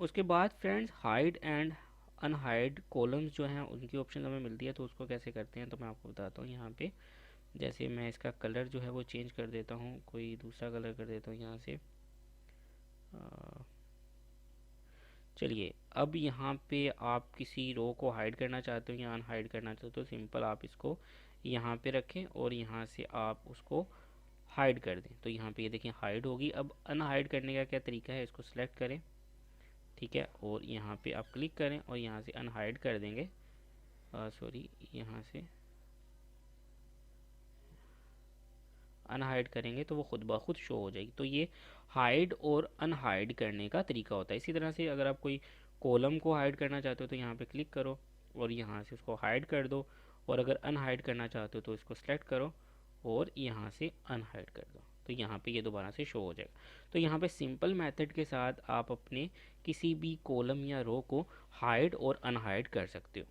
उसके बाद friends hide and unhide columns जो हैं उनकी ऑप्शन हमें मिलती है, तो उसको कैसे करते हैं तो मैं आपको बताता हूँ। यहाँ पे जैसे मैं इसका कलर जो है वो चेंज कर देता हूँ, कोई दूसरा कलर कर देता हूँ यहाँ से। चलिए, अब यहाँ पे आप किसी रो को हाइड करना चाहते हो या अनहाइड करना चाहते हो, सिंपल आप इसको यहाँ पे रखें और यहाँ से आप उसको हाइड कर दें, तो यहाँ पे ये देखें हाइड होगी। अब अनहाइड करने का क्या तरीका है, इसको सिलेक्ट करें, ठीक है, और यहाँ पे आप क्लिक करें और यहाँ से अनहाइड कर देंगे। सॉरी, यहाँ से अनहाइड करेंगे तो वो खुद ब खुद शो हो जाएगी। तो ये हाइड और अनहाइड करने का तरीका होता है। इसी तरह से अगर आप कोई कॉलम को हाइड करना चाहते हो तो यहाँ पे क्लिक करो और यहाँ से उसको हाइड कर दो, और अगर अनहाइड करना चाहते हो तो इसको सेलेक्ट करो और यहाँ से अनहाइड कर दो, तो यहाँ पे ये दोबारा से शो हो जाएगा। तो यहाँ पे सिंपल मेथड के साथ आप अपने किसी भी कॉलम या रो को हाइड और अनहाइड कर सकते हो।